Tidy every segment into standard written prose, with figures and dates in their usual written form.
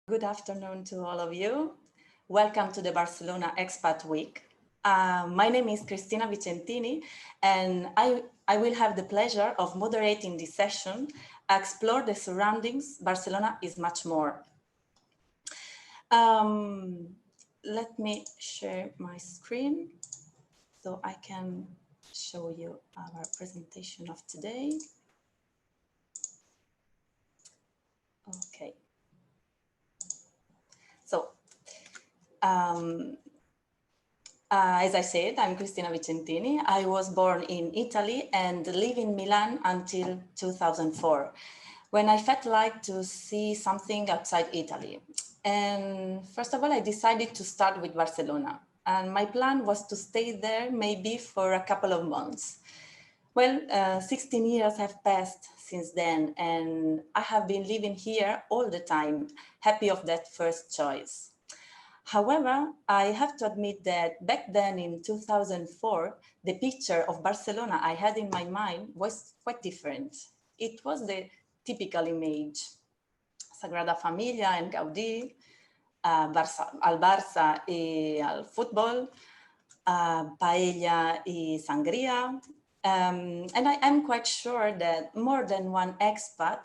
Good afternoon to all of you. Welcome to the Barcelona Expat Week. My name is Cristina Vicentini, and I will have the pleasure of moderating this session, Explore the Surroundings, Barcelona is Much More. Let me share my screen so I can show you our presentation of today. Okay. So, as I said, I'm Cristina Vicentini. I was born in Italy and live in Milan until 2004, when I felt like to see something outside Italy. And first of all, I decided to start with Barcelona. And my plan was to stay there maybe for a couple of months. Well, 16 years have passed since then, and I have been living here all the time, happy of that first choice. However, I have to admit that back then in 2004, the picture of Barcelona I had in my mind was quite different. It was the typical image, Sagrada Familia and Gaudí, al Barça y al fútbol, paella y sangria. And I am quite sure that more than one expat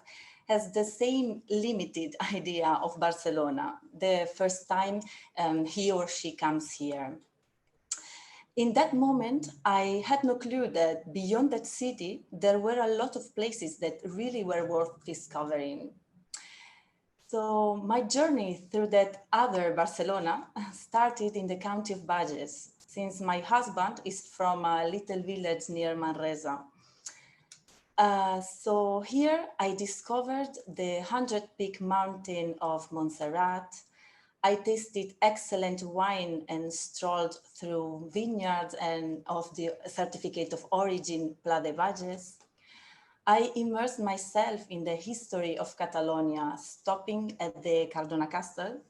has the same limited idea of Barcelona the first time he or she comes here. In that moment, I had no clue that beyond that city, there were a lot of places that really were worth discovering. So my journey through that other Barcelona started in the county of Bages, since my husband is from a little village near Manresa. So here I discovered the 100-peak mountain of Montserrat. I tasted excellent wine and strolled through vineyards and of the certificate of origin Pla de Bages. I immersed myself in the history of Catalonia, stopping at the Cardona Castle.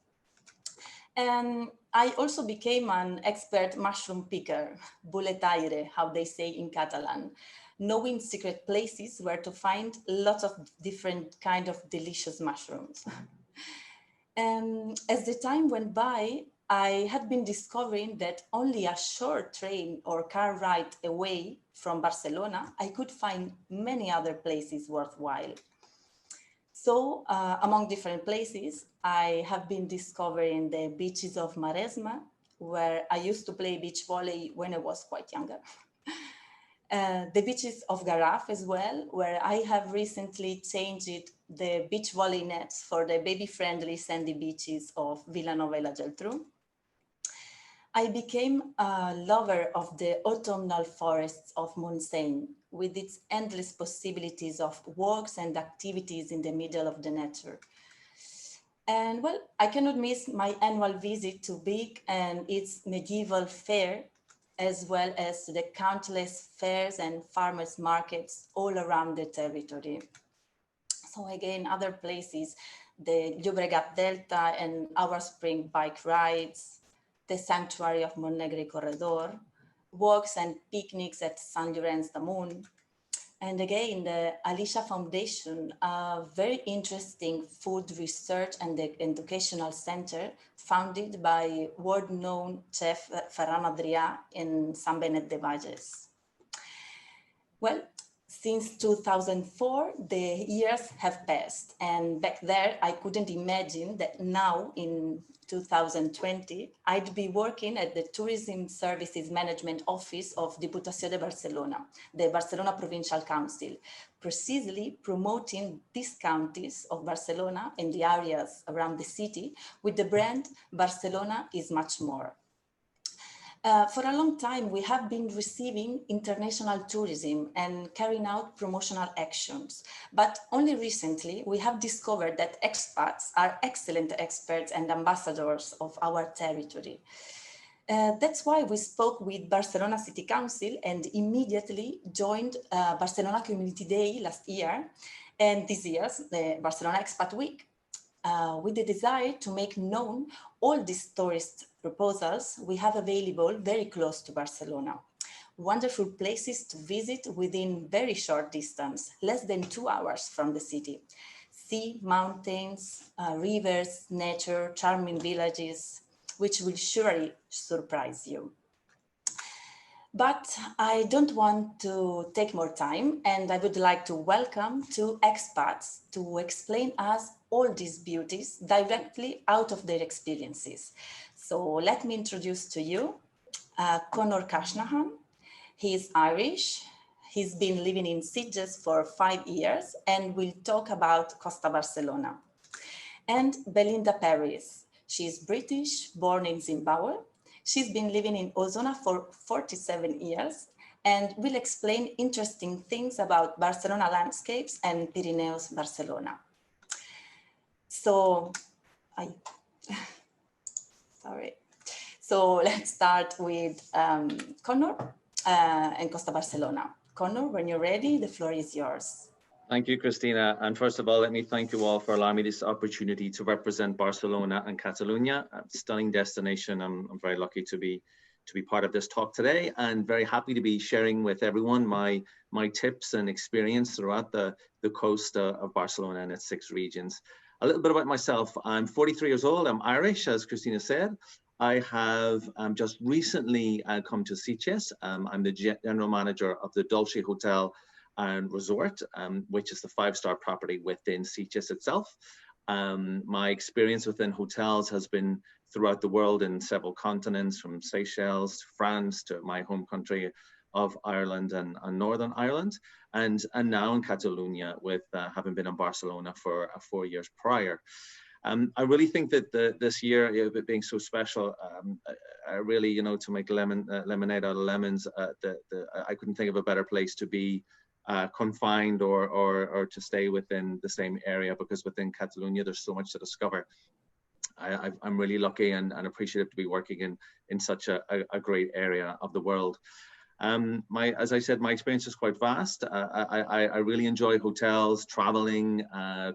And I also became an expert mushroom picker, buletaire, how they say in Catalan, knowing secret places where to find lots of different kind of delicious mushrooms. And as the time went by, I had been discovering that only a short train or car ride away from Barcelona, I could find many other places worthwhile. So among different places, I have been discovering the beaches of Maresma, where I used to play beach volley when I was quite younger. The beaches of Garraf as well, where I have recently changed the beach volley nets for the baby-friendly sandy beaches of Vilanova i la Geltrú. I became a lover of the autumnal forests of Montseny, with its endless possibilities of walks and activities in the middle of the nature. And well, I cannot miss my annual visit to Big and its medieval fair, as well as the countless fairs and farmers markets all around the territory. So again, other places, the Llobregat Delta and our spring bike rides, the sanctuary of Montnegre Corredor, walks and picnics at Sant Llorenç d'Amunt, and again, the Alicia Foundation, a very interesting food research and educational center founded by world-known chef Ferran Adrià in Sant Benet de Bages. Well, since 2004, the years have passed, and back there, I couldn't imagine that now in 2020, I'd be working at the Tourism Services Management Office of Diputació de Barcelona, the Barcelona Provincial Council, precisely promoting these counties of Barcelona and the areas around the city with the brand Barcelona is Much More. For a long time, we have been receiving international tourism and carrying out promotional actions. But only recently, we have discovered that expats are excellent experts and ambassadors of our territory. That's why we spoke with Barcelona City Council and immediately joined Barcelona Community Day last year, and this year's the Barcelona Expat Week. With the desire to make known all these tourist proposals we have available very close to Barcelona. Wonderful places to visit within very short distance, less than 2 hours from the city. sea, mountains, rivers, nature, charming villages, which will surely surprise you. But I don't want to take more time, and I would like to welcome two expats to explain us all these beauties directly out of their experiences. So let me introduce to you Conor Cashnahan. He is Irish. He's been living in Sitges for 5 years and will talk about Costa Barcelona. And Belinda Paris. She is British, born in Zimbabwe. She's been living in Ozona for 47 years and will explain interesting things about Barcelona landscapes and Pirineos Barcelona. So, sorry. So let's start with Conor and Costa Barcelona. Conor, when you're ready, the floor is yours. Thank you, Christina. And first of all, let me thank you all for allowing me this opportunity to represent Barcelona and Catalonia, a stunning destination. I'm very lucky to be part of this talk today, and very happy to be sharing with everyone my tips and experience throughout the coast of Barcelona and its 6 regions. A little bit about myself. I'm 43 years old. I'm Irish, as Christina said. I have just recently come to Sitges. I'm the general manager of the Dolce Hotel and Resort, which is the 5-star property within Sitges itself. My experience within hotels has been throughout the world in several continents, from Seychelles to France to my home country of Ireland and Northern Ireland, and now in Catalonia, with having been in Barcelona for 4 years prior. I really think that this year, it being so special, I really, to make lemonade out of lemons, I couldn't think of a better place to be confined or to stay within the same area, because within Catalonia there's so much to discover. I'm really lucky and appreciative to be working in such a great area of the world. As I said, my experience is quite vast. I really enjoy hotels, traveling,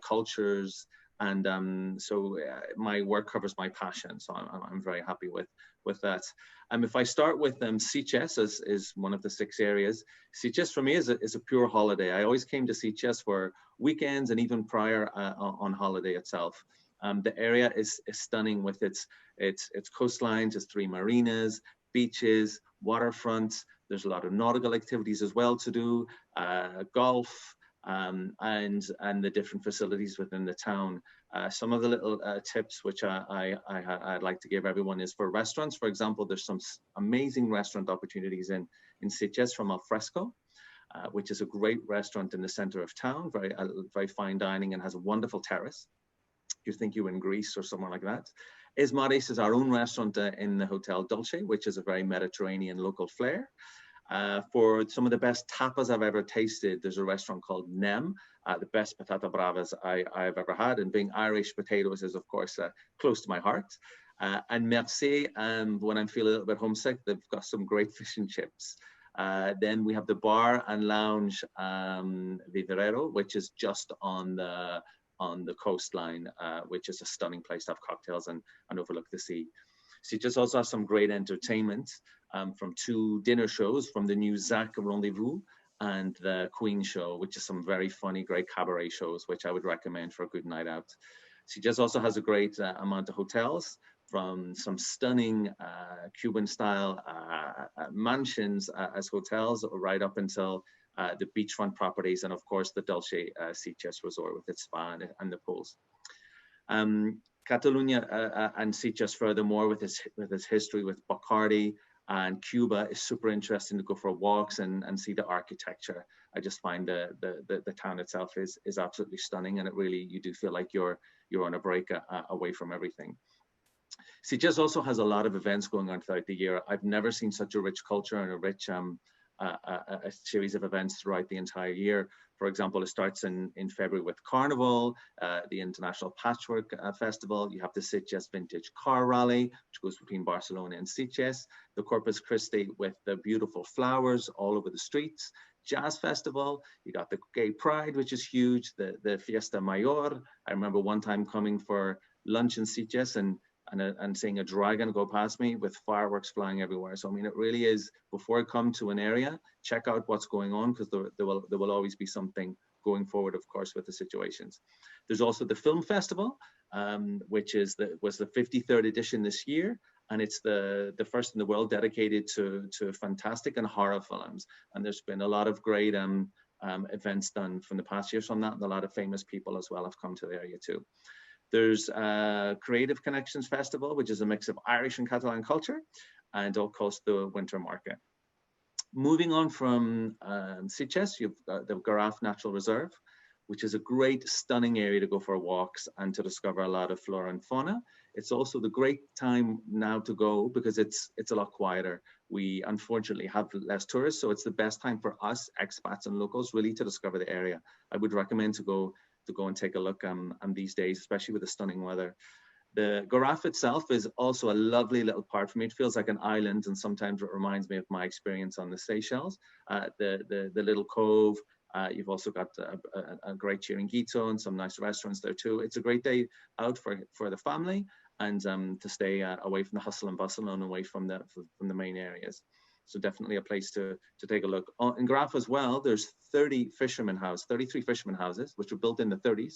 cultures, and so my work covers my passion. So I'm very happy with that. If I start with Sitges is one of the 6 areas. Sitges for me is a pure holiday. I always came to Sitges for weekends and even prior on holiday itself. The area is stunning with its coastlines, its 3 marinas, beaches, waterfronts. There's a lot of nautical activities as well to do, golf, and the different facilities within the town. Some of the little tips which I'd like to give everyone is for restaurants. For example, there's some amazing restaurant opportunities in Sitges from Al Fresco, which is a great restaurant in the center of town, very fine dining, and has a wonderful terrace. You think you're in Greece or somewhere like that. Ismaris is our own restaurant in the Hotel Dolce, which is a very Mediterranean local flair. For some of the best tapas I've ever tasted, there's a restaurant called Nem, the best patata bravas I've ever had. And being Irish, potatoes is, of course, close to my heart. And Merci, when I feel a little bit homesick, they've got some great fish and chips. Then we have the Bar and Lounge Viverero, which is just on the coastline, which is a stunning place to have cocktails and overlook the sea. Sitges also has some great entertainment from 2 dinner shows, from the new Zach Rendezvous and the Queen Show, which is some very funny, great cabaret shows, which I would recommend for a good night out. Sitges also has a great amount of hotels, from some stunning Cuban-style mansions as hotels, right up until the beachfront properties, and of course the Dolce Sitges Resort with its spa and the pools. Catalonia and Sitges, furthermore, with its history with Bacardi and Cuba, is super interesting to go for walks and see the architecture. I just find the town itself is absolutely stunning, and it really, you do feel like you're on a break away from everything. Sitges also has a lot of events going on throughout the year. I've never seen such a rich culture and a rich a series of events throughout the entire year. For example, it starts in February with Carnival, the International Patchwork Festival. You have the Sitges Vintage Car Rally, which goes between Barcelona and Sitges. The Corpus Christi with the beautiful flowers all over the streets. Jazz Festival. You got the Gay Pride, which is huge. The Fiesta Mayor. I remember one time coming for lunch in Sitges and seeing a dragon go past me with fireworks flying everywhere. So I mean, it really is, before I come to an area, check out what's going on, because there will always be something going forward, of course, with the situations. There's also the film festival, which was the 53rd edition this year. And it's the first in the world dedicated to fantastic and horror films. And there's been a lot of great events done from the past years on that. And a lot of famous people as well have come to the area too. There's Creative Connections Festival, which is a mix of Irish and Catalan culture, and of course the winter market. Moving on from Sitges, you've got the Garraf Natural Reserve, which is a great, stunning area to go for walks and to discover a lot of flora and fauna. It's also the great time now to go because it's a lot quieter. We unfortunately have less tourists, so it's the best time for us, expats and locals, really to discover the area. I would recommend to go and take a look these days, especially with the stunning weather. The Garraf itself is also a lovely little part for me. It feels like an island, and sometimes it reminds me of my experience on the Seychelles. The little cove. You've also got a great chiringuito and some nice restaurants there too. It's a great day out for the family and to stay away from the hustle and bustle and away from the main areas. So definitely a place to take a look. In Garraf as well, there's 33 fishermen houses, which were built in the 30s.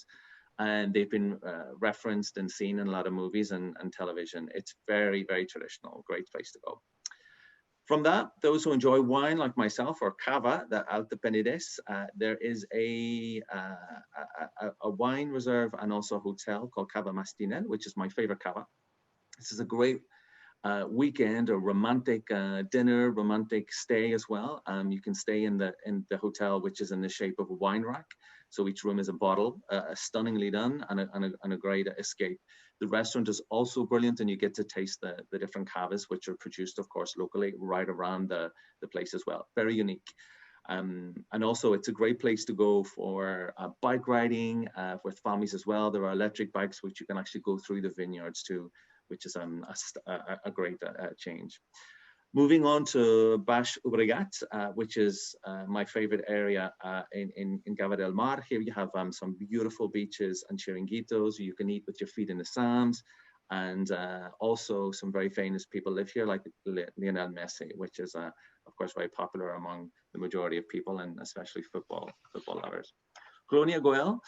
And they've been referenced and seen in a lot of movies and television. It's very, very traditional, great place to go. From that, those who enjoy wine like myself, or cava, the Alta Penedès, there is a wine reserve and also a hotel called Cava Mastinel, which is my favorite cava. This is a great weekend or romantic dinner, romantic stay as well. You can stay in the hotel, which is in the shape of a wine rack. So each room is a bottle, stunningly done, and a great escape. The restaurant is also brilliant, and you get to taste the different cavas, which are produced, of course, locally right around the place as well. Very unique. And also, it's a great place to go for bike riding with families as well. There are electric bikes, which you can actually go through the vineyards too, which is a great change. Moving on to Baix Llobregat, which is my favorite area in Cava del Mar. Here you have some beautiful beaches and chiringuitos. You can eat with your feet in the sands. And also some very famous people live here, like Lionel Messi, which is, of course, very popular among the majority of people, and especially football lovers. Colonia Güell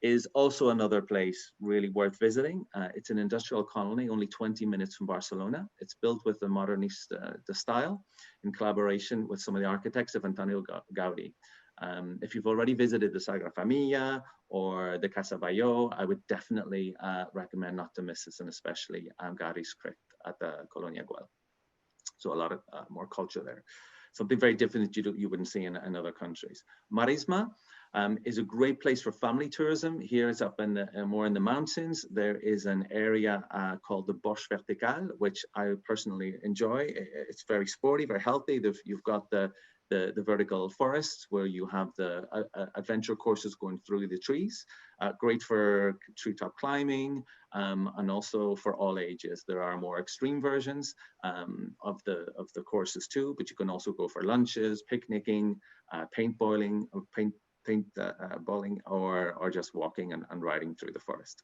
is also another place really worth visiting. It's an industrial colony, only 20 minutes from Barcelona. It's built with the modernista style in collaboration with some of the architects of Antonio Gaudi. If you've already visited the Sagrada Familia or the Casa Batlló, I would definitely recommend not to miss this, and especially Gaudi's crypt at the Colonia Güell. So a lot of more culture there. Something very different that you wouldn't see in other countries. Marisma is a great place for family tourism. Here it's up in more in the mountains. There is an area called the Bosch Vertical, which I personally enjoy. It's very sporty, very healthy. You've got the vertical forests where you have the adventure courses going through the trees. Great for treetop climbing and also for all ages. There are more extreme versions of the courses too, but you can also go for lunches, picnicking, paintballing, or just walking and riding through the forest.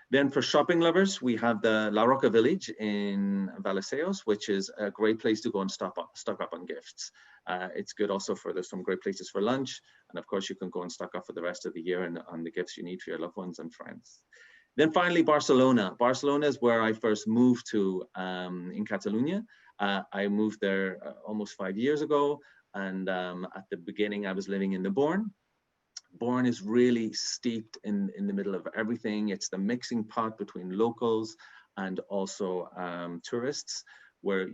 Then for shopping lovers, we have the La Roca village in Valdeseos, which is a great place to go and stock up on gifts. It's good also there's some great places for lunch. And of course, you can go and stock up for the rest of the year and on the gifts you need for your loved ones and friends. Then finally, Barcelona. Barcelona is where I first moved to in Catalonia. I moved there almost 5 years ago. And at the beginning, I was living in the Born. Born is really steeped in the middle of everything. It's the mixing pot between locals and also tourists, where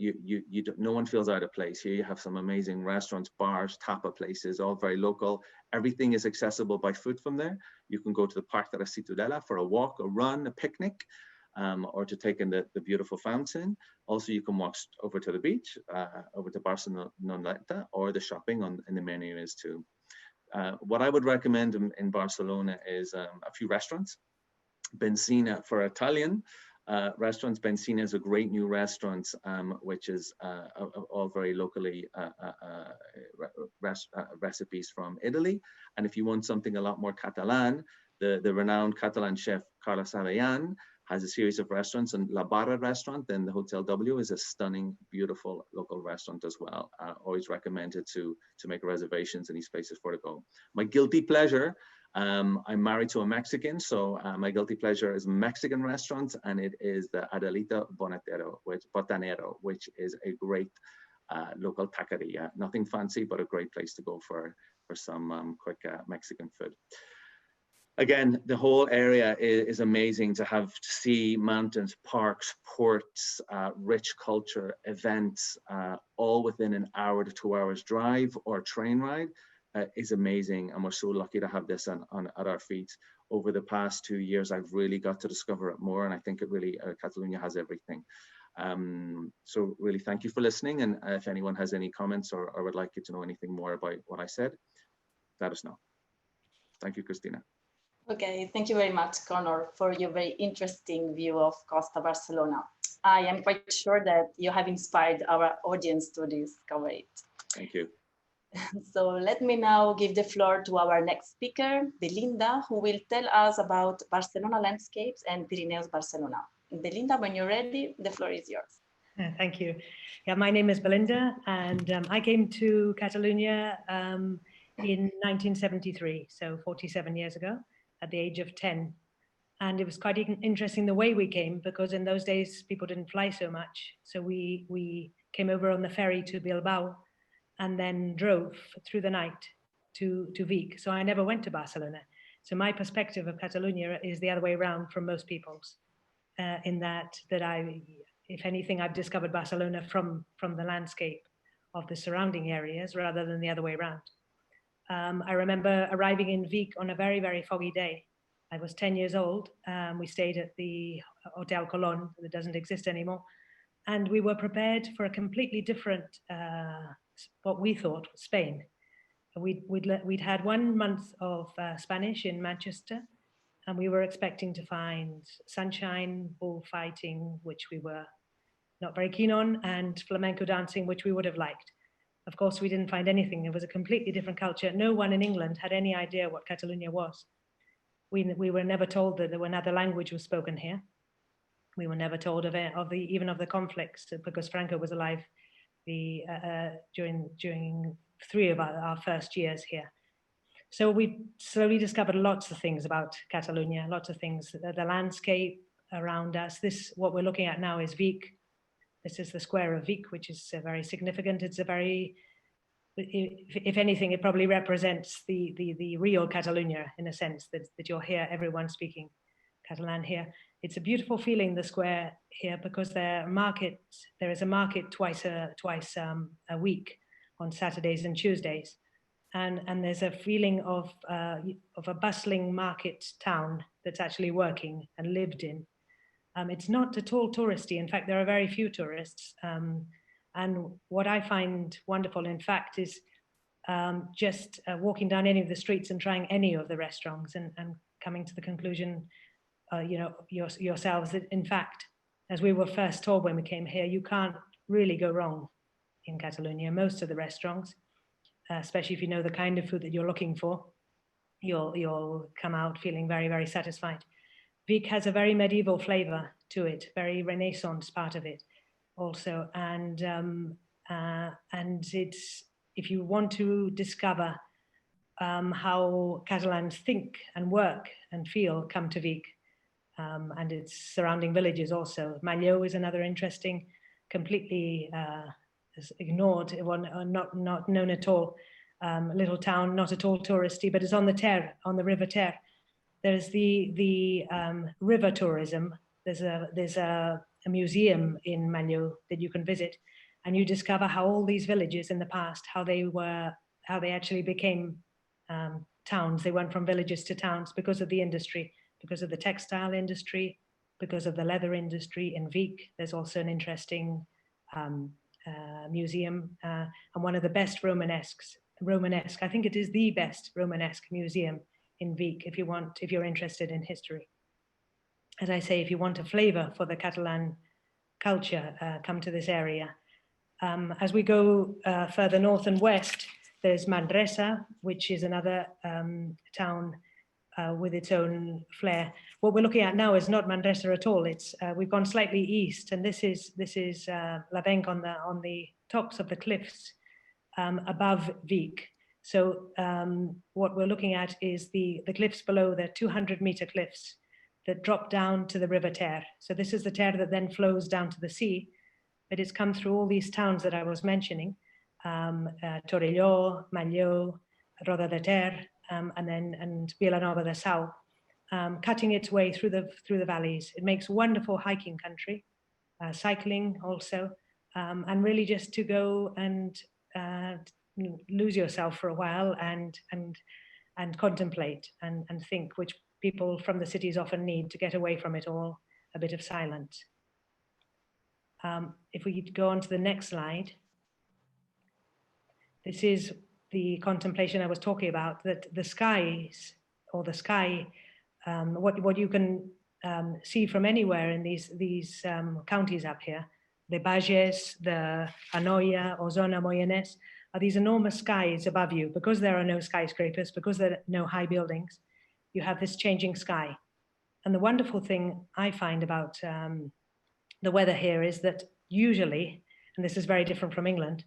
no one feels out of place. Here you have some amazing restaurants, bars, tapa places, all very local. Everything is accessible by foot from there. You can go to the Parc de la Ciutadella for a walk, a run, a picnic, or to take in the beautiful fountain. Also, you can walk over to the beach, over to Barcelona, or the shopping in the main areas too. What I would recommend in Barcelona is a few restaurants. Benzina for Italian restaurants. Benzina is a great new restaurant, which is all very locally recipes from Italy. And if you want something a lot more Catalan, the renowned Catalan chef Carlos Avellañ has a series of restaurants, and La Barra restaurant in the Hotel W is a stunning, beautiful local restaurant as well. Always recommended to make reservations in these places for to go. My guilty pleasure, I'm married to a Mexican, so my guilty pleasure is Mexican restaurants, and it is the Adelita Botanero, which is a great local taqueria. Nothing fancy, but a great place to go for some quick Mexican food. Again, the whole area is amazing to have sea, mountains, parks, ports, rich culture, events, all within an hour to 2 hours drive or train ride is amazing. And we're so lucky to have this at our feet. Over the past 2 years, I've really got to discover it more. And I think it really, Catalonia has everything. So really, thank you for listening. And if anyone has any comments or would like you to know anything more about what I said, let us know. Thank you, Christina. Okay, thank you very much, Connor, for your very interesting view of Costa Barcelona. I am quite sure that you have inspired our audience to discover it. Thank you. So let me now give the floor to our next speaker, Belinda, who will tell us about Barcelona landscapes and Pirineos Barcelona. Belinda, when you're ready, the floor is yours. Thank you. Yeah, my name is Belinda, and I came to Catalonia in 1973, so 47 years ago, at the age of 10. And it was quite interesting the way we came, because in those days people didn't fly so much. So we came over on the ferry to Bilbao and then drove through the night to Vic. So I never went to Barcelona. So my perspective of Catalonia is the other way around from most people's, in that if anything, I've discovered Barcelona from the landscape of the surrounding areas rather than the other way around. I remember arriving in Vic on a very, very foggy day. I was 10 years old. We stayed at the Hotel Colón, that doesn't exist anymore. And we were prepared for a completely different, what we thought was Spain. We'd had 1 month of Spanish in Manchester, and we were expecting to find sunshine, bullfighting, which we were not very keen on, and flamenco dancing, which we would have liked. Of course, we didn't find anything. It was a completely different culture. No one in England had any idea what Catalonia was. We were never told that another language was spoken here. We were never told even of the conflicts, because Franco was alive during 3 of our first years here. So we slowly discovered lots of things about Catalonia, lots of things, the landscape around us. What we're looking at now is Vic. This is the square of Vic, which is very significant. It's a very, if anything, it probably represents the real Catalonia, in a sense, that you'll hear everyone speaking Catalan here. It's a beautiful feeling, the square here, because there is a market twice a week on Saturdays and Tuesdays. And there's a feeling of a bustling market town that's actually working and lived in. It's not at all touristy. In fact, there are very few tourists. And what I find wonderful, in fact, is just walking down any of the streets and trying any of the restaurants and coming to the conclusion, yourselves, that in fact, as we were first told when we came here, you can't really go wrong in Catalonia. Most of the restaurants, especially if you know the kind of food that you're looking for, you'll come out feeling very, very satisfied. Vic has a very medieval flavor to it, very Renaissance part of it also. And it's, if you want to discover how Catalans think and work and feel, come to Vic and its surrounding villages also. Manlleu is another interesting, completely ignored, not known at all, little town, not at all touristy, but it's on the Ter, on the River Ter. There's the river tourism. There's a museum in Manlleu that you can visit, and you discover how all these villages in the past, how they actually became towns. They went from villages to towns because of the industry, because of the textile industry, because of the leather industry in Vic. There's also an interesting museum and one of the best Romanesque. I think it is the best Romanesque museum in Vic if you're interested in history. As I say, if you want a flavor for the Catalan culture, come to this area. As we go further north and west, there's Manresa, which is another town with its own flair. What we're looking at now is not Manresa at all. It's we've gone slightly east, and this is Lavenc on the tops of the cliffs above Vic. So what we're looking at is the cliffs below, the 200-meter cliffs that drop down to the River Ter. So this is the Ter that then flows down to the sea, but it's come through all these towns that I was mentioning, Torelló, Manlleu, Roda de Ter, and Vilanova de Sau, cutting its way through the valleys. It makes wonderful hiking country, cycling also, and really just to go and lose yourself for a while and contemplate and think, which people from the cities often need to get away from it all, a bit of silence. If we go on to the next slide, this is the contemplation I was talking about, that the skies, or the sky, what you can see from anywhere in these counties up here, the Bages, the Anoia, Osona, Moianès, are these enormous skies above you. Because there are no skyscrapers, because there are no high buildings, you have this changing sky. And the wonderful thing I find about the weather here is that usually, and this is very different from England,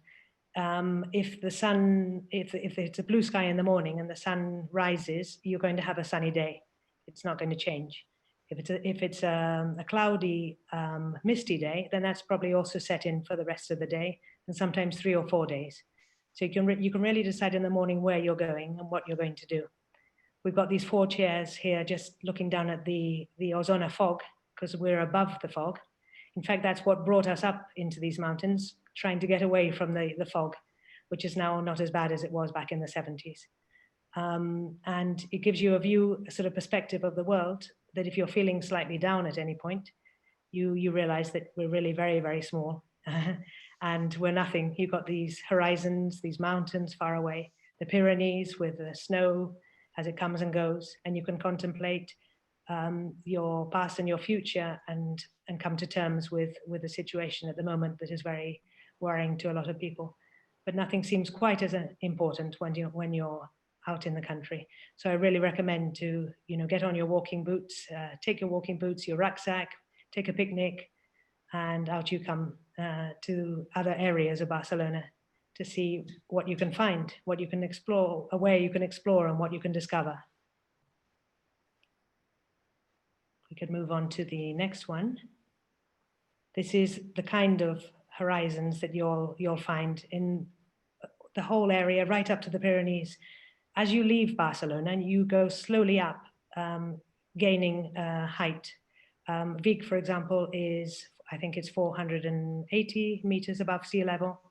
if the sun, if it's a blue sky in the morning and the sun rises, you're going to have a sunny day. It's not going to change. If it's a cloudy, misty day, then that's probably also set in for the rest of the day, and sometimes 3 or 4 days. So you can really decide in the morning where you're going and what you're going to do. We've got these 4 chairs here, just looking down at the Osona fog, because we're above the fog. In fact, that's what brought us up into these mountains, trying to get away from the fog, which is now not as bad as it was back in the 70s. And it gives you a view, a sort of perspective of the world, that if you're feeling slightly down at any point, you realize that we're really very, very small and we're nothing. You've got these horizons, these mountains far away, the Pyrenees with the snow as it comes and goes, and you can contemplate your past and your future and come to terms with the situation at the moment that is very worrying to a lot of people. But nothing seems quite as important when you're out in the country. So I really recommend to get on your walking boots, take your walking boots, your rucksack, take a picnic, and out you come to other areas of Barcelona to see what you can find, what you can explore, where you can explore, and what you can discover. We could move on to the next one. This is the kind of horizons that you'll find in the whole area, right up to the Pyrenees. As you leave Barcelona, you go slowly up, gaining height. Vic, for example, is, I think it's 480 meters above sea level.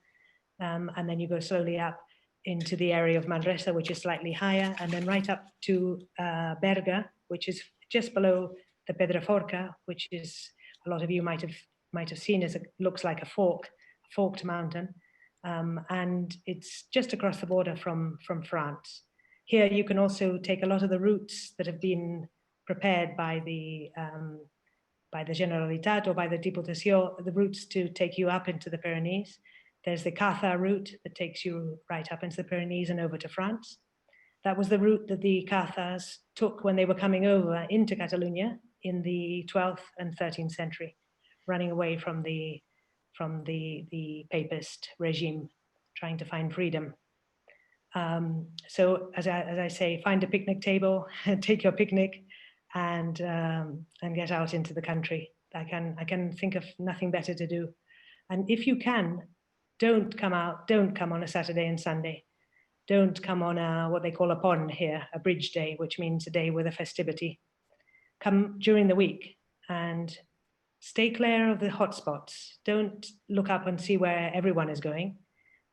And then you go slowly up into the area of Manresa, which is slightly higher, and then right up to Berga, which is just below the Pedraforca, which is, a lot of you might have seen as it looks like a forked mountain. And it's just across the border from France. Here you can also take a lot of the routes that have been prepared by the Generalitat or by the Diputació, the routes to take you up into the Pyrenees. There's the Caza route that takes you right up into the Pyrenees and over to France. That was the route that the Cazas took when they were coming over into Catalonia in the 12th and 13th century, running away from the papist regime, trying to find freedom. So as I say, find a picnic table, take your picnic, and get out into the country. I can think of nothing better to do. And if you can, don't come on a Saturday and Sunday. Don't come on what they call a pont here, a bridge day, which means a day with a festivity. Come during the week and stay clear of the hotspots. Don't look up and see where everyone is going.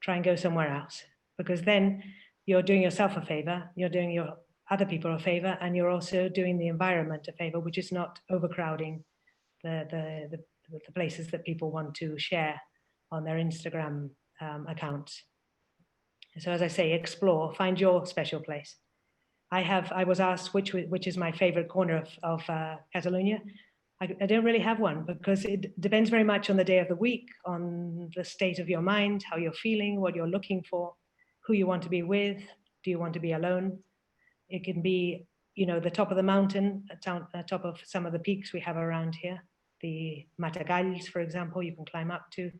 Try and go somewhere else, because then you're doing yourself a favor, you're doing your other people a favor, and you're also doing the environment a favor, which is not overcrowding the places that people want to share on their Instagram accounts. So as I say, explore, find your special place. I was asked which is my favorite corner of Catalonia. I don't really have one, because it depends very much on the day of the week, on the state of your mind, how you're feeling, what you're looking for, who you want to be with, do you want to be alone? It can be you know, the top of the mountain, top of some of the peaks we have around here. The Matagalls, for example, you can climb up to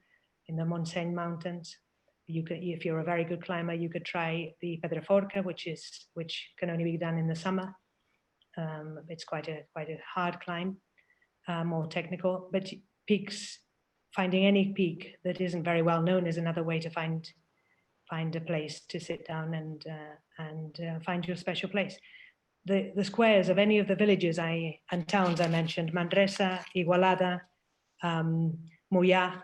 in the Montseny Mountains. You could, if you're a very good climber, you could try the Pedraforca, which can only be done in the summer. It's quite a hard climb, more technical. But peaks, finding any peak that isn't very well known is another way to find a place to sit down and find your special place. The squares of any of the villages and towns I mentioned, Manresa, Igualada, Moià,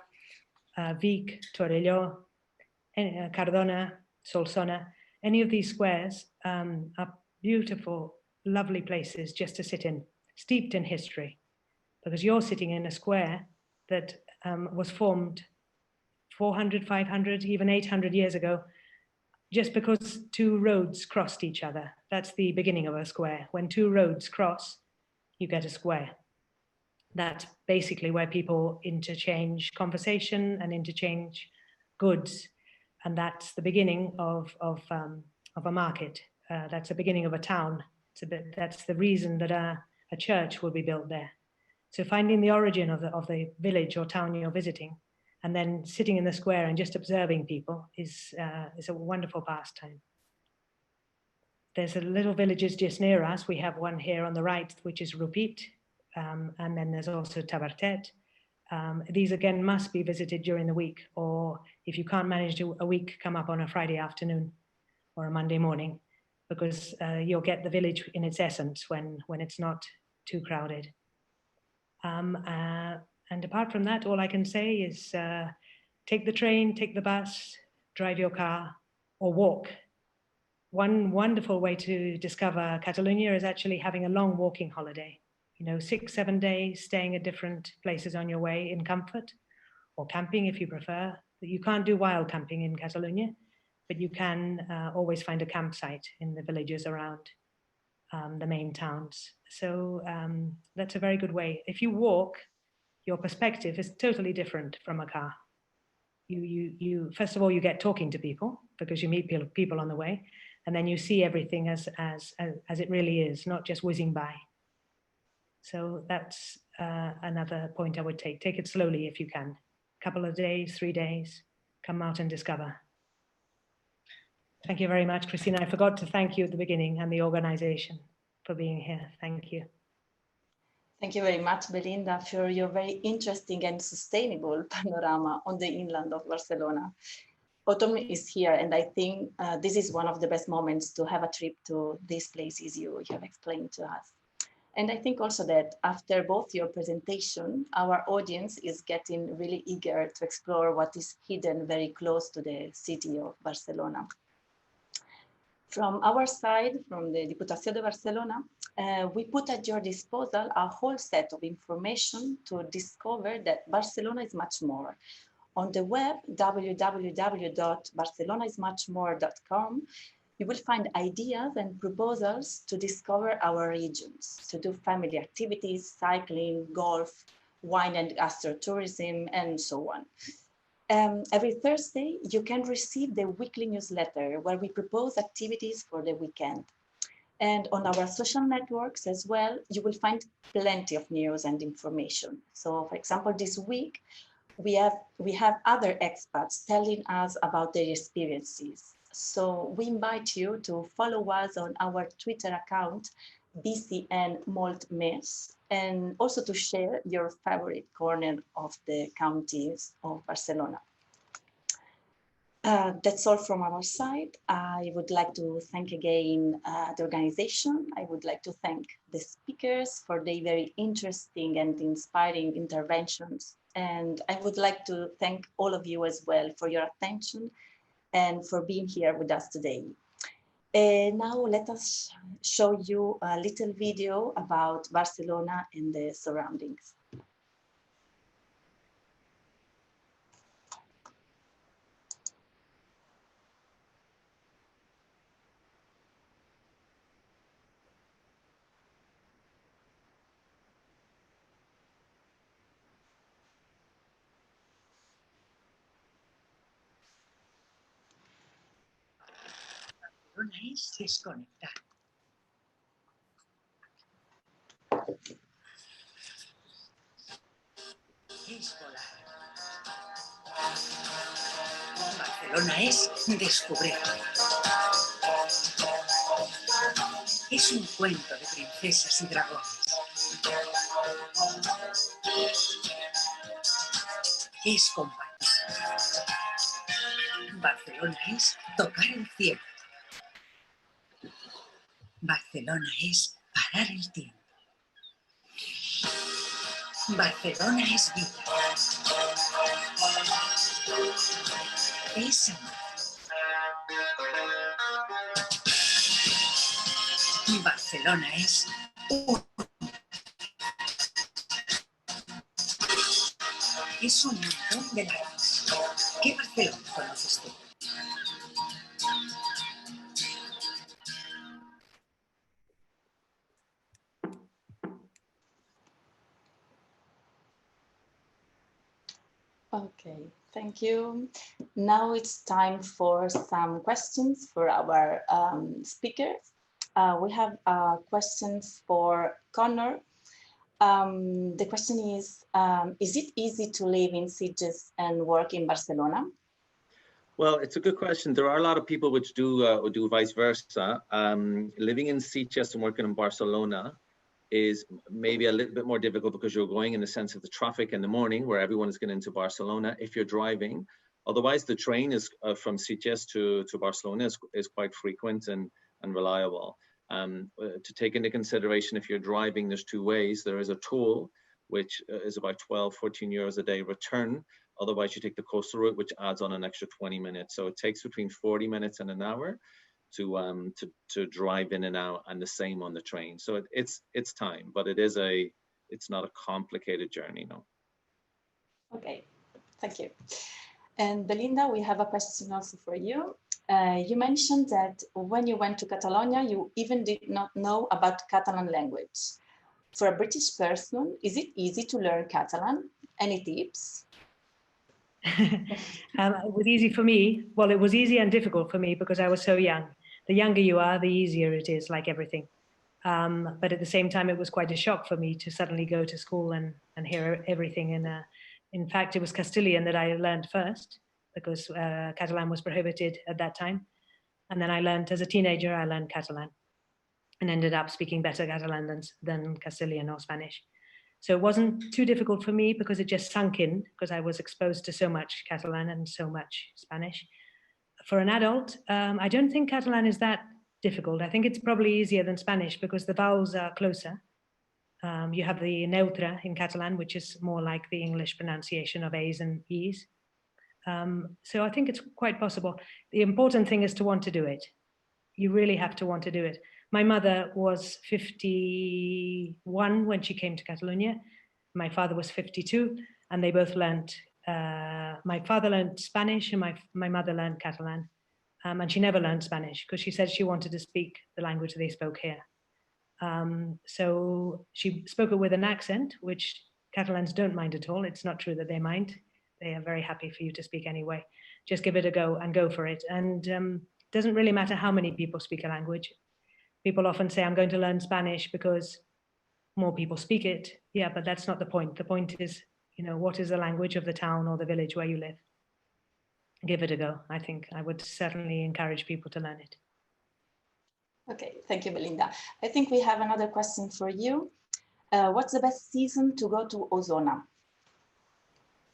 Vic, Torelló, Cardona, Solsona, any of these squares are beautiful, lovely places just to sit in, steeped in history, because you're sitting in a square that was formed 400, 500, even 800 years ago, just because two roads crossed each other. That's the beginning of a square. When two roads cross, you get a square. That's basically where people interchange conversation and interchange goods. And that's the beginning of a market. That's the beginning of a town. That's the reason that a church will be built there. So finding the origin of the village or town you're visiting, and then sitting in the square and just observing people is a wonderful pastime. There's a little villages just near us. We have one here on the right, which is Rupit, and then there's also Tavertet. These again must be visited during the week, or if you can't manage a week, come up on a Friday afternoon or a Monday morning, because you'll get the village in its essence when it's not too crowded. And apart from that, all I can say is take the train, take the bus, drive your car, or walk. One wonderful way to discover Catalonia is actually having a long walking holiday. You know, 6-7 days, staying at different places on your way in comfort, or camping if you prefer. You can't do wild camping in Catalonia, but you can always find a campsite in the villages around the main towns. So that's a very good way. If you walk, your perspective is totally different from a car. You first of all, you get talking to people because you meet people on the way, and then you see everything as it really is, not just whizzing by. So that's another point I would take. Take it slowly if you can. A couple of days, 3 days, come out and discover. Thank you very much, Christina. I forgot to thank you at the beginning and the organization for being here. Thank you. Thank you very much, Belinda, for your very interesting and sustainable panorama on the inland of Barcelona. Autumn is here, and I think this is one of the best moments to have a trip to these places you have explained to us. And I think also that after both your presentation, our audience is getting really eager to explore what is hidden very close to the city of Barcelona. From our side, from the Diputació de Barcelona, we put at your disposal a whole set of information to discover that Barcelona is much more. On the web, www.barcelonaismuchmore.com, you will find ideas and proposals to discover our regions, to do family activities, cycling, golf, wine and gastrotourism, and so on. Every Thursday, you can receive the weekly newsletter where we propose activities for the weekend. And on our social networks as well, you will find plenty of news and information. So for example, this week, we have other expats telling us about their experiences. So we invite you to follow us on our Twitter account, BCN-Molt-Més, and also to share your favorite corner of the counties of Barcelona. That's all from our side. I would like to thank again the organization. I would like to thank the speakers for their very interesting and inspiring interventions. And I would like to thank all of you as well for your attention and for being here with us today. Now let us show you a little video about Barcelona and the surroundings. Barcelona es desconectar. es volar. Barcelona es descubrir. Es un cuento de princesas y dragones. Es compartir. Barcelona es tocar el cielo. Barcelona es parar el tiempo. Barcelona es vida. Es amor. Barcelona es es un montón de lados. ¿Qué Barcelona conoces tú? Okay, thank you. Now it's time for some questions for our speakers. We have questions for Connor. The question is it easy to live in Sitges and work in Barcelona? Well, it's a good question. There are a lot of people which do vice versa. Living in Sitges and working in Barcelona is maybe a little bit more difficult because you're going in the sense of the traffic in the morning where everyone is getting into Barcelona if you're driving. Otherwise, the train is from Sitges to Barcelona is quite frequent and reliable. To take into consideration, if you're driving, there's two ways. There is a toll, which is about 12, 14 euros a day return. Otherwise, you take the coastal route, which adds on an extra 20 minutes. So it takes between 40 minutes and an hour to drive in and out, and the same on the train. So it's time, but it's not a complicated journey, no. Okay, thank you. And Belinda, we have a question also for you. You mentioned that when you went to Catalonia, you even did not know about Catalan language. For a British person, is it easy to learn Catalan? Any tips? It was easy for me. Well, it was easy and difficult for me because I was so young. The younger you are, the easier it is, like everything. But at the same time, it was quite a shock for me to suddenly go to school and hear everything. And in fact, it was Castilian that I learned first because Catalan was prohibited at that time. And then I learned, as a teenager, I learned Catalan and ended up speaking better Catalan than Castilian or Spanish. So it wasn't too difficult for me because it just sunk in because I was exposed to so much Catalan and so much Spanish. For an adult, I don't think Catalan is that difficult. I think it's probably easier than Spanish because the vowels are closer. You have the neutra in Catalan, which is more like the English pronunciation of A's and E's. So I think it's quite possible. The important thing is to want to do it. You really have to want to do it. My mother was 51 when she came to Catalonia. My father was 52, and they both learned. My father learned Spanish, and my mother learned Catalan. And she never learned Spanish because she said she wanted to speak the language they spoke here. So she spoke it with an accent, which Catalans don't mind at all. It's not true that they mind. They are very happy for you to speak anyway. Just give it a go and go for it. And it doesn't really matter how many people speak a language. People often say, I'm going to learn Spanish because more people speak it. Yeah, but that's not the point. The point is, what is the language of the town or the village where you live? Give it a go. I think I would certainly encourage people to learn it. Okay, thank you, Belinda. I think we have another question for you. What's the best season to go to Osona?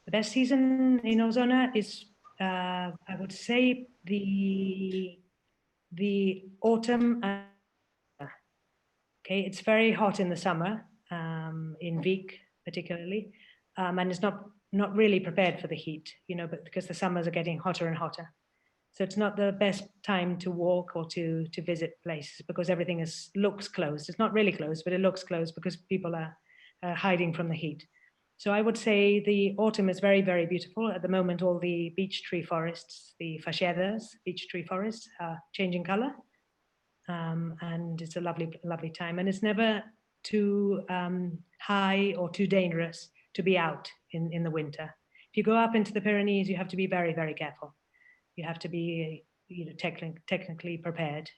The best season in Osona is, I would say, the autumn. Okay, it's very hot in the summer, in Vic particularly, and it's not really prepared for the heat, but because the summers are getting hotter and hotter. So it's not the best time to walk or to visit places because everything looks closed. It's not really closed, but it looks closed because people are hiding from the heat. So I would say the autumn is very, very beautiful. At the moment, all the beech tree forests, the fachadas, beech tree forests, are changing color. And it's a lovely, lovely time. And it's never too high or too dangerous to be out in the winter. If you go up into the Pyrenees, you have to be very, very careful. You have to be technically prepared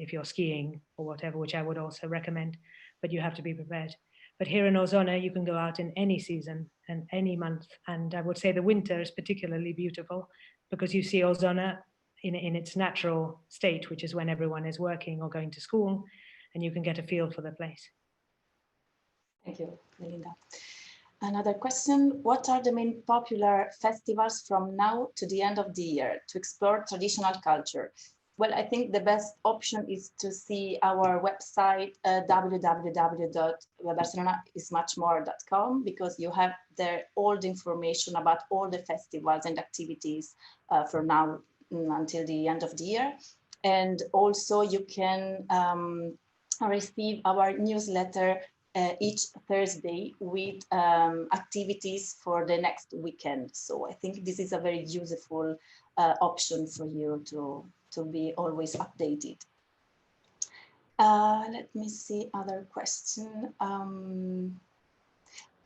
if you're skiing or whatever, which I would also recommend, but you have to be prepared. But here in Osona, you can go out in any season and any month. And I would say the winter is particularly beautiful because you see Osona in its natural state, which is when everyone is working or going to school, and you can get a feel for the place. Thank you, Melinda. Another question, what are the main popular festivals from now to the end of the year to explore traditional culture? Well, I think the best option is to see our website, www.barcelonaismuchmore.com, because you have there all the information about all the festivals and activities from now until the end of the year. And also you can receive our newsletter each Thursday with activities for the next weekend. So I think this is a very useful option for you to be always updated. Let me see other question.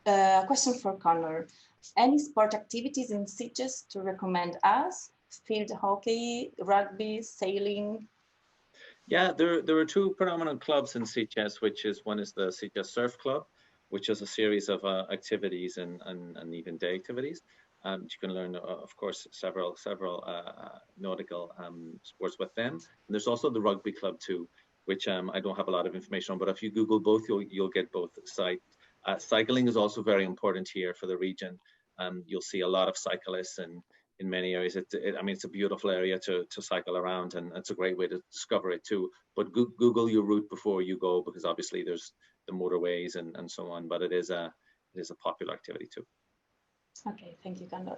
A question for Connor. Any sport activities in Sitges to recommend us? Field hockey, rugby, sailing? Yeah, there are two predominant clubs in Sitges, one is the Sitges Surf Club, which is a series of activities and even day activities. You can learn, of course, several nautical sports with them. And there's also the rugby club too, which I don't have a lot of information on, but if you Google both, you'll get both sites. Cycling is also very important here for the region. You'll see a lot of cyclists and in many areas. I mean, it's a beautiful area to cycle around, and it's a great way to discover it too. But Google your route before you go, because obviously there's the motorways and so on, but it is a popular activity too. Okay, thank you, Connor.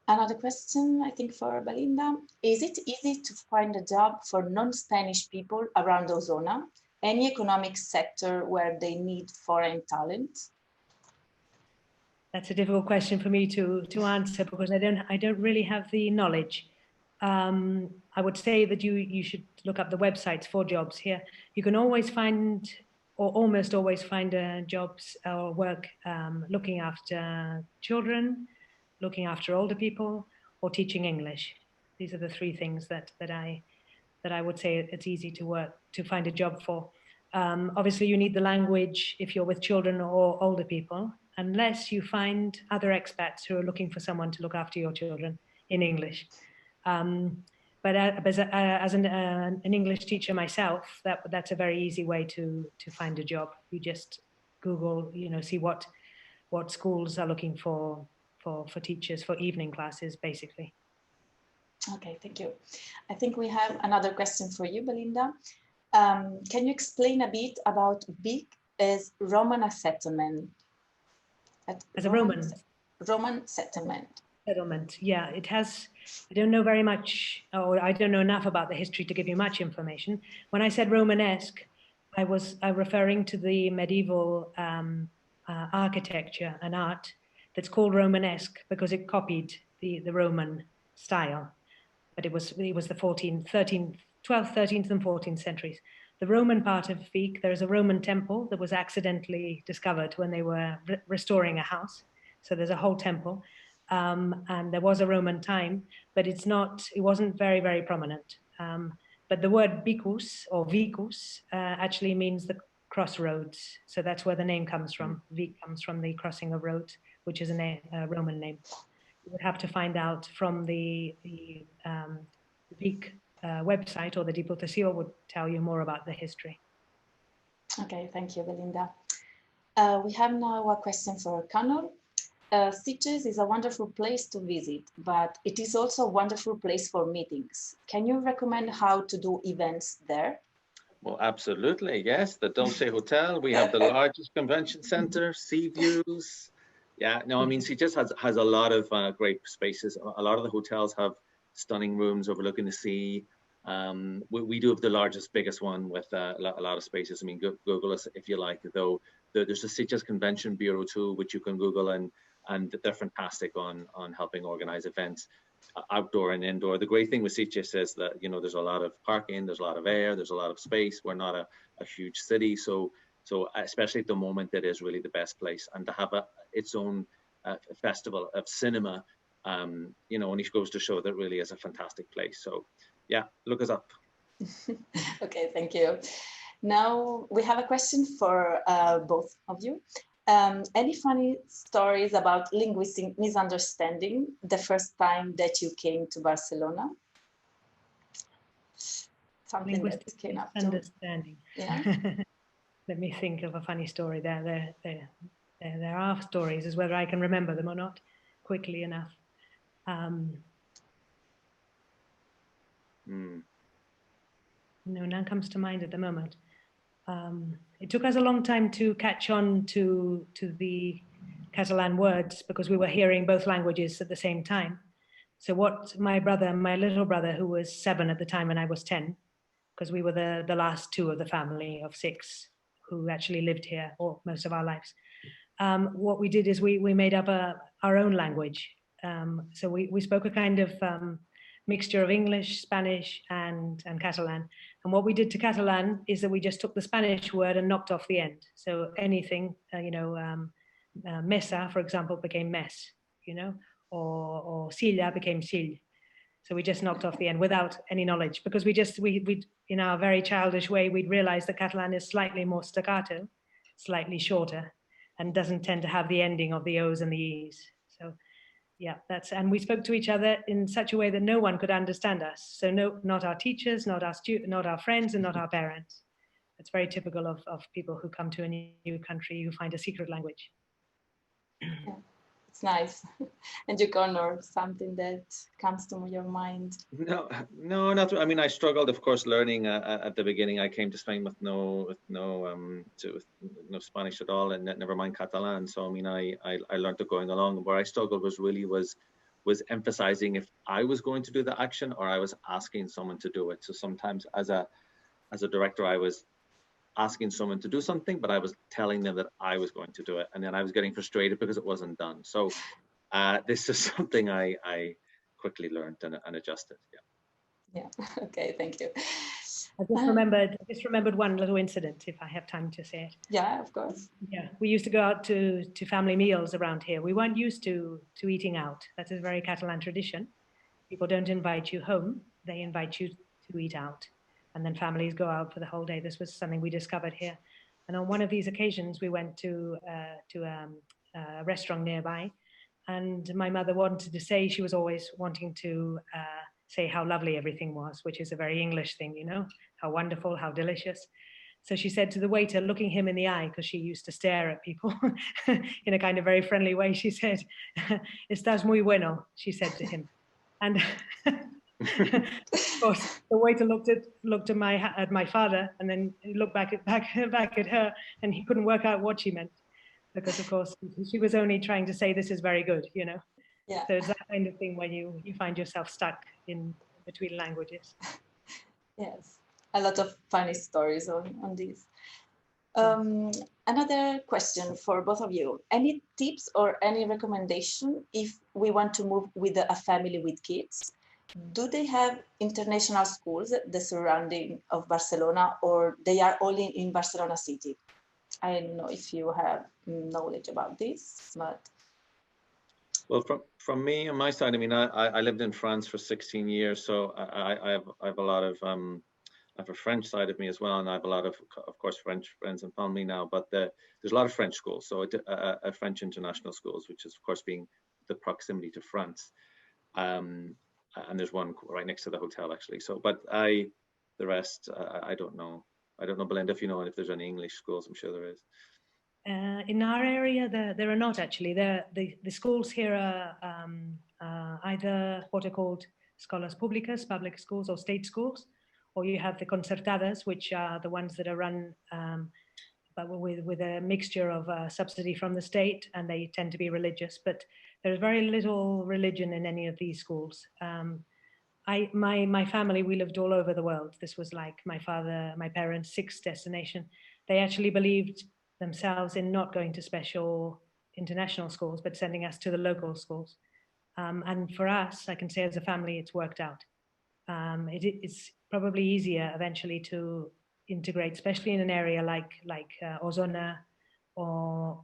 Another question, I think for Belinda. Is it easy to find a job for non-Spanish people around Osona? Any economic sector where they need foreign talent? That's a difficult question for me to answer because I don't really have the knowledge. I would say that you should look up the websites for jobs here. You can always find, or almost always find jobs or work looking after children, looking after older people, or teaching English. These are the three things that I would say it's easy to find a job for. Obviously, you need the language if you're with children or older people, unless you find other expats who are looking for someone to look after your children in English. But as an English teacher myself, that's a very easy way to find a job. You just Google, see what schools are looking for teachers for evening classes, basically. Okay, thank you. I think we have another question for you, Belinda. Can you explain a bit about Vic as Roman settlement? As a Roman settlement. Settlement, yeah, it has. I don't know very much, or I don't know enough about the history to give you much information. When I said Romanesque, I was referring to the medieval architecture and art that's called Romanesque because it copied the Roman style, but it was the 12th, 13th, and 14th centuries. The Roman part of Vic, there is a Roman temple that was accidentally discovered when they were restoring a house. So there's a whole temple. And there was a Roman time, but it wasn't very, very prominent. But the word vicus or vicus actually means the crossroads. So that's where the name comes from. Vic comes from the crossing of roads, which is a Roman name. You would have to find out from the Vic website, or the Diputació would tell you more about the history. Okay, thank you, Belinda. We have now a question for Connor. Sitges is a wonderful place to visit, but it is also a wonderful place for meetings. Can you recommend how to do events there? Well, absolutely, yes. The Dulce Hotel, we have the largest convention center, sea views. Yeah, no, I mean, Sitges has a lot of great spaces. A lot of the hotels have stunning rooms overlooking the sea. We do have the biggest one with a lot of spaces. I mean, Google us if you like, though. There's the Sitges Convention Bureau too, which you can Google, and they're fantastic on helping organize events, outdoor and indoor. The great thing with Sitges is that, there's a lot of parking, there's a lot of air, there's a lot of space. We're not a huge city, so especially at the moment, it is really the best place. And to have its own festival of cinema, only goes to show that really is a fantastic place. So yeah, look us up. Okay, thank you. Now we have a question for both of you. Any funny stories about linguistic misunderstanding the first time that you came to Barcelona? Something Linguistic that came up to understanding. yeah. Let me think of a funny story there. There are stories, as whether I can remember them or not quickly enough. No, none comes to mind at the moment. It took us a long time to catch on to the Catalan words because we were hearing both languages at the same time. So what my little brother, who was 7 at the time and I was 10, because we were the last 2 of the family of 6 who actually lived here all, most of our lives. What we did is we made up our own language. So we spoke a kind of mixture of English, Spanish, and Catalan. And what we did to Catalan is that we just took the Spanish word and knocked off the end. So anything, mesa, for example, became mes, or silla became sill. So we just knocked off the end without any knowledge, because we in our very childish way, we'd realized that Catalan is slightly more staccato, slightly shorter, and doesn't tend to have the ending of the O's and the E's. So yeah, and we spoke to each other in such a way that no one could understand us. So no, not our teachers, not our friends, and not our parents. It's very typical of people who come to a new country who find a secret language. Yeah, it's nice. And you, Connor, something that comes to your mind? No, not. I mean, I struggled, of course, learning at the beginning. I came to Spain with no Spanish at all, and never mind Catalan. So I mean, I learned it going along. Where I struggled was emphasizing if I was going to do the action or I was asking someone to do it. So sometimes as a director, I was asking someone to do something, but I was telling them that I was going to do it, and then I was getting frustrated because it wasn't done. So this is something I quickly learned and adjusted. Yeah. Okay, thank you. I just remembered one little incident, if I have time to say it. Yeah, of course. Yeah, we used to go out to family meals around here. We weren't used to eating out. That is a very Catalan tradition. People don't invite you home; they invite you to eat out, and then families go out for the whole day. This was something we discovered here. And on one of these occasions, we went to a restaurant nearby, and my mother wanted to say, she was always wanting to say how lovely everything was, which is a very English thing, how wonderful, how delicious. So she said to the waiter, looking him in the eye, because she used to stare at people in a kind of very friendly way, she said, "Estás muy bueno," she said to him. And of course, the waiter looked at my father, and then he looked back at her, and he couldn't work out what she meant, because of course she was only trying to say this is very good, Yeah. So it's that kind of thing when you find yourself stuck in between languages. Yes, a lot of funny stories on this. Another question for both of you. Any tips or any recommendation if we want to move with a family with kids? Do they have international schools, the surrounding of Barcelona, or they are only in Barcelona city? I don't know if you have knowledge about this, but... Well, from me on my side, I mean, I lived in France for 16 years, so I have a lot of I have a French side of me as well, and I have a lot of course, French friends and family now. But there's a lot of French schools, so French international schools, which is of course being the proximity to France, and there's one right next to the hotel actually. So, but the rest I don't know. I don't know, Belinda, if you know if there's any English schools. I'm sure there is. In our area, there are not actually. The schools here are either what are called escolas públicas, public schools, or state schools, or you have the concertadas, which are the ones that are run but with a mixture of subsidy from the state, and they tend to be religious. But there's very little religion in any of these schools. My family, we lived all over the world. This was like my parents' 6th destination. They actually believed themselves in not going to special international schools, but sending us to the local schools. And for us, I can say as a family, it's worked out. It's probably easier eventually to integrate, especially in an area like Osona or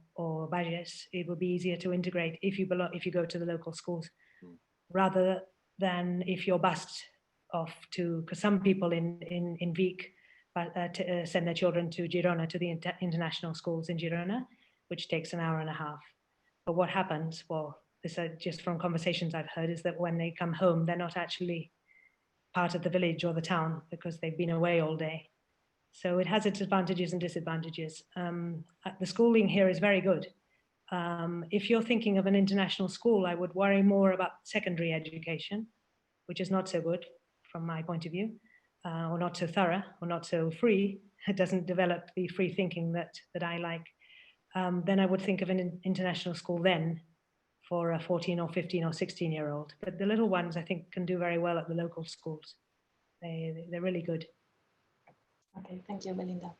Bages. It would be easier to integrate if you go to the local schools, rather than if you're bused off to, because some people in Vic send their children to Girona, to the international schools in Girona, which takes an hour and a half. But what happens, well, this just from conversations I've heard, is that when they come home, they're not actually part of the village or the town because they've been away all day. So it has its advantages and disadvantages. The schooling here is very good. If you're thinking of an international school, I would worry more about secondary education, which is not so good from my point of view, or not so thorough, or not so free. It doesn't develop the free thinking that I like. Then I would think of an international school then for a 14 or 15 or 16-year-old. But the little ones, I think, can do very well at the local schools. They're really good. Okay, thank you, Belinda.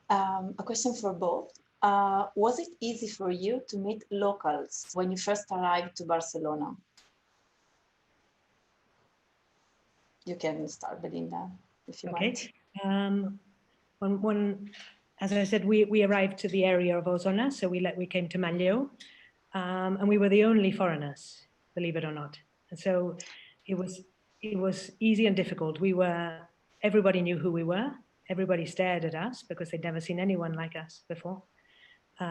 A question for both. Was it easy for you to meet locals when you first arrived to Barcelona? You can start, Belinda, if you want. As I said, we arrived to the area of Osona, so we came to Manlleu, and we were the only foreigners, believe it or not. And so it was easy and difficult. Everybody knew who we were. Everybody stared at us because they'd never seen anyone like us before. For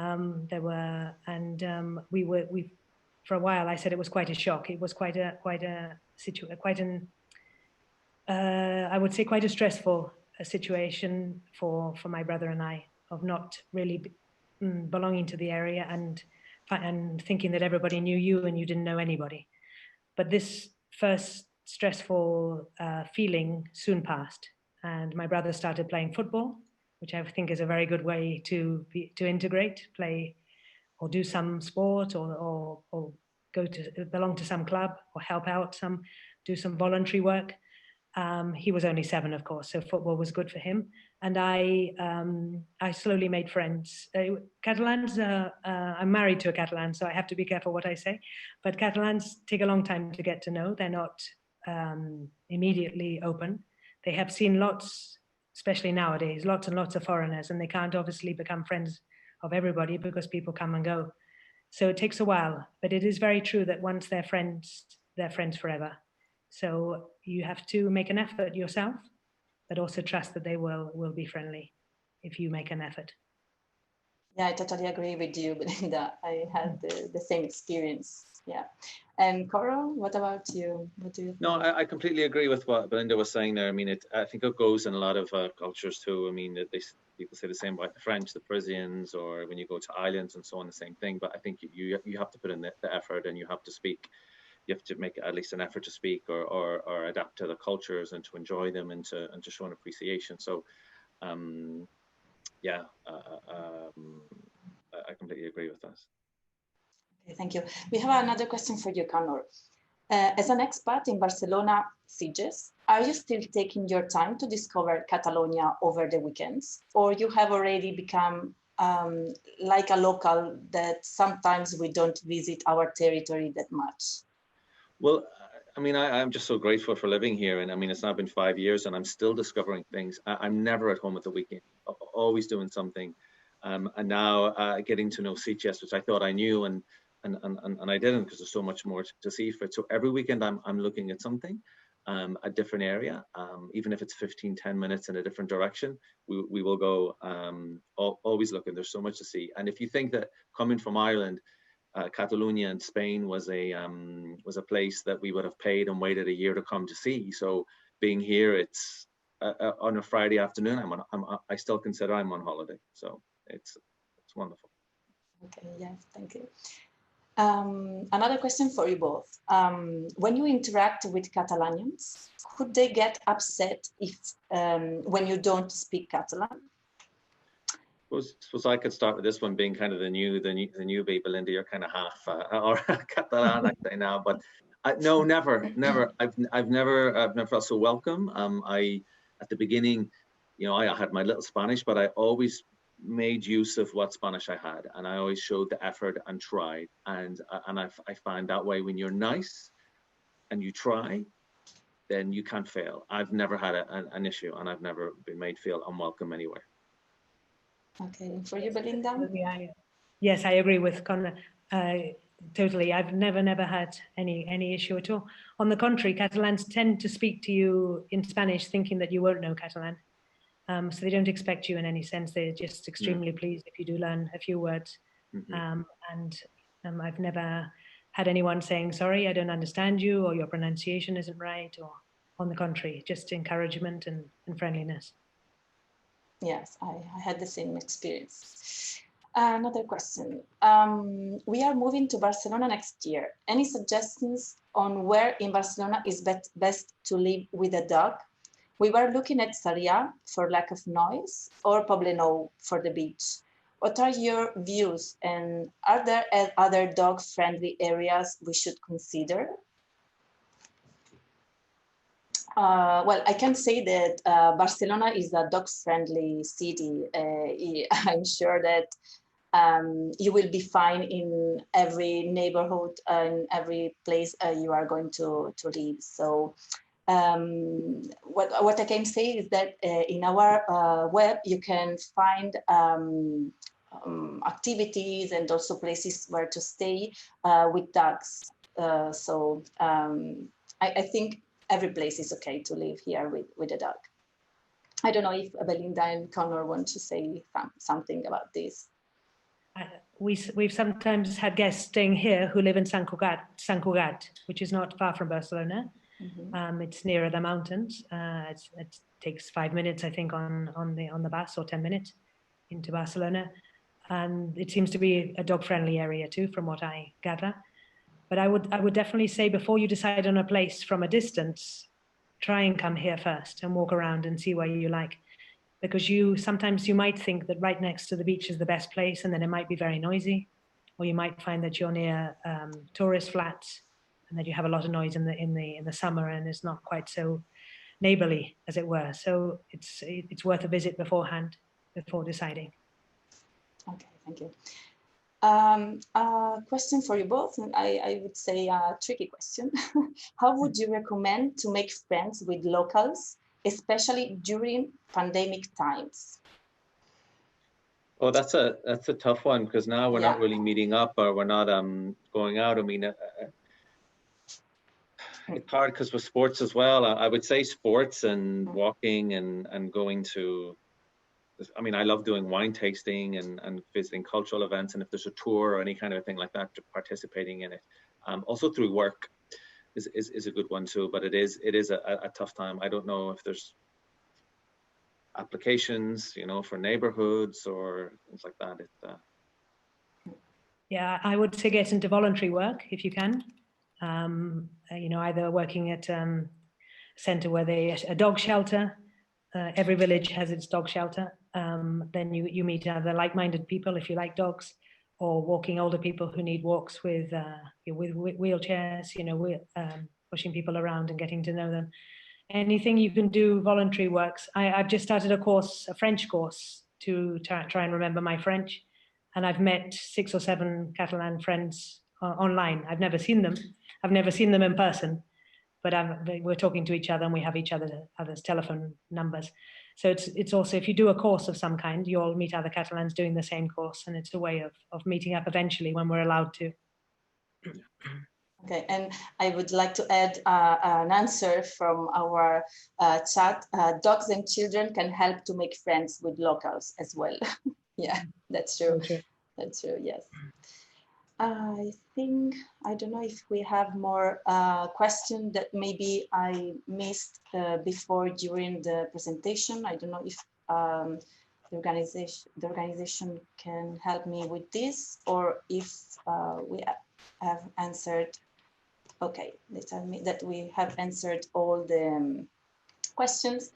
a while, I said it was quite a shock. It was I would say quite a stressful situation for my brother and I, of not really belonging to the area and thinking that everybody knew you and you didn't know anybody. But this first stressful feeling soon passed, and my brother started playing football, which I think is a very good way to integrate, play or do some sport or belong to some club or help out do some voluntary work. He was only 7, of course, so football was good for him. And I slowly made friends. Catalans, I'm married to a Catalan, so I have to be careful what I say. But Catalans take a long time to get to know. They're not immediately open. They have seen lots, especially nowadays, lots and lots of foreigners, and they can't obviously become friends of everybody because people come and go. So it takes a while, but it is very true that once they're friends forever. So you have to make an effort yourself, but also trust that they will be friendly if you make an effort. Yeah, I totally agree with you, Belinda. I had the same experience. Yeah. And Coral, what about you? What do you think? No, I completely agree with what Belinda was saying there. I mean, I think it goes in a lot of cultures too. I mean, people say the same about the French, the Parisians, or when you go to islands and so on, the same thing. But I think you have to put in the effort, and you have to speak. You have to make at least an effort to speak or adapt to the cultures and to enjoy them and to show an appreciation. So, yeah, I completely agree with that. Okay, thank you. We have another question for you, Conor. As an expat in Barcelona, Sitges, are you still taking your time to discover Catalonia over the weekends, or you have already become like a local that sometimes we don't visit our territory that much? Well, I mean, I'm just so grateful for living here. And I mean, it's now been 5 years and I'm still discovering things. I'm never at home at the weekend, always doing something. And now getting to know Sitges, which I thought I knew and I didn't, because there's so much more to see for it. So every weekend I'm looking at something, a different area, even if it's 10 minutes in a different direction, we will go, always looking. There's so much to see. And if you think that coming from Ireland, Catalonia in Spain was a place that we would have paid and waited a year to come to see. So being here, it's on a Friday afternoon. I still consider I'm on holiday. So it's wonderful. Okay, yes, thank you. Another question for you both. When you interact with Catalanians, could they get upset if when you don't speak Catalan? Suppose I could start with this one, being kind of the newbie. Belinda, you're kind of half or Catalan, I say now, but no, never. I've never felt so welcome. At the beginning, you know, I had my little Spanish, but I always made use of what Spanish I had, and I always showed the effort and tried. And I find that way, when you're nice and you try, then you can't fail. I've never had an issue, and I've never been made feel unwelcome anywhere. Okay, for you, Belinda? Yes, I agree with Conor. Totally, I've never had any issue at all. On the contrary, Catalans tend to speak to you in Spanish, thinking that you won't know Catalan. So they don't expect you in any sense. They're just extremely pleased if you do learn a few words. and I've never had anyone saying, sorry, I don't understand you, or your pronunciation isn't right, or on the contrary, just encouragement and friendliness. Yes, I had the same experience. Another question. We are moving to Barcelona next year. Any suggestions on where in Barcelona is best to live with a dog? We were looking at Sarrià for lack of noise, or Poblenou for the beach. What are your views, and are there other dog-friendly areas we should consider? Well, I can say that Barcelona is a dog-friendly city. I'm sure that you will be fine in every neighborhood and every place you are going to live. So what I can say is that in our web, you can find activities and also places where to stay with dogs. I think every place is okay to live here with a dog. I don't know if Belinda and Connor want to say something about this. We've sometimes had guests staying here who live in Sant Cugat, which is not far from Barcelona. It's nearer the mountains. It takes 5 minutes, I think, on the bus, or 10 minutes into Barcelona. And it seems to be a dog-friendly area too, from what I gather. But I would definitely say, before you decide on a place from a distance, try and come here first and walk around and see where you like. Because sometimes you might think that right next to the beach is the best place, and then it might be very noisy, or you might find that you're near tourist flats, and that you have a lot of noise in the summer, and it's not quite so neighborly, as it were. So it's worth a visit beforehand, before deciding. Okay, thank you. A question for you both, and I would say a tricky question. How would you recommend to make friends with locals, especially during pandemic times? Oh, that's a tough one, because now we're not really meeting up, or we're not going out. I mean, it's hard because with sports as well. I would say sports and walking and going to. I mean, I love doing wine tasting and visiting cultural events, and if there's a tour or any kind of thing like that, participating in it. Also through work is a good one too, but it is a tough time. I don't know if there's applications, for neighborhoods or things like that. Yeah, I would say get into voluntary work if you can. Either working at a centre where a dog shelter. Every village has its dog shelter. Then you meet other like-minded people if you like dogs, or walking older people who need walks with wheelchairs, pushing people around and getting to know them. Anything you can do, voluntary works. I've just started a French course to try and remember my French, and I've met 6 or 7 Catalan friends online. I've never seen them. I've never seen them in person. But we're talking to each other, and we have each other's telephone numbers. So it's also, if you do a course of some kind, you'll meet other Catalans doing the same course, and it's a way of meeting up eventually when we're allowed to. Okay, and I would like to add an answer from our chat. Dogs and children can help to make friends with locals as well. Yeah, that's true. Okay. That's true, yes. I think, I don't know if we have more questions that maybe I missed before during the presentation. I don't know if the organization can help me with this, or if we have answered. Okay, they tell me that we have answered all the questions.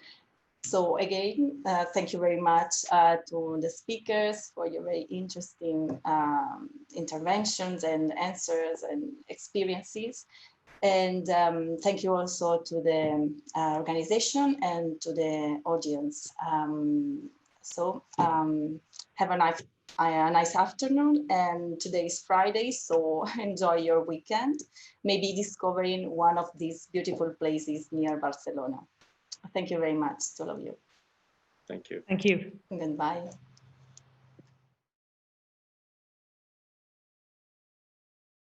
So again, thank you very much to the speakers for your very interesting interventions and answers and experiences. And thank you also to the organization and to the audience. Have a nice afternoon, and today is Friday, so enjoy your weekend, maybe discovering one of these beautiful places near Barcelona. Thank you very much to all of you. Thank you. Thank you. Goodbye.